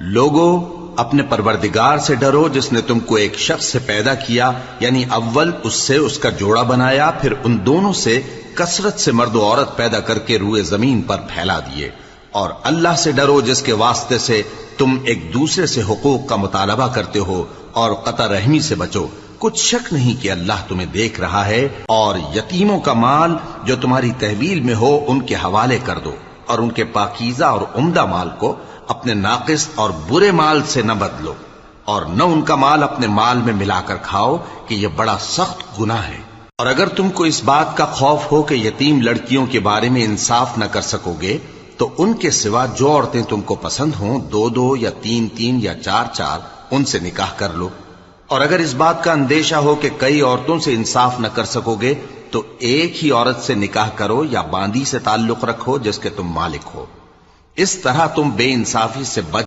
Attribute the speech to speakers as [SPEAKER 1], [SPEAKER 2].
[SPEAKER 1] لوگو اپنے پروردگار سے ڈرو جس نے تم کو ایک شخص سے پیدا کیا، یعنی اول اس سے اس کا جوڑا بنایا، پھر ان دونوں سے کثرت سے مرد و عورت پیدا کر کے روئے زمین پر پھیلا دیے، اور اللہ سے ڈرو جس کے واسطے سے تم ایک دوسرے سے حقوق کا مطالبہ کرتے ہو، اور قطع رحمی سے بچو، کچھ شک نہیں کہ اللہ تمہیں دیکھ رہا ہے، اور یتیموں کا مال جو تمہاری تحویل میں ہو ان کے حوالے کر دو، اور ان کے پاکیزہ اور عمدہ مال کو اپنے ناقص اور برے مال سے نہ بدلو، اور نہ ان کا مال اپنے مال میں ملا کر کھاؤ کہ یہ بڑا سخت گناہ ہے۔ اور اگر تم کو اس بات کا خوف ہو کہ یتیم لڑکیوں کے بارے میں انصاف نہ کر سکو گے تو ان کے سوا جو عورتیں تم کو پسند ہوں، 2 یا 3 یا 4 ان سے نکاح کر لو۔ اور اگر اس بات کا اندیشہ ہو کہ کئی عورتوں سے انصاف نہ کر سکو گے تو ایک ہی عورت سے نکاح کرو یا باندی سے تعلق رکھو جس کے تم مالک ہو، اس طرح تم بے انصافی سے بچ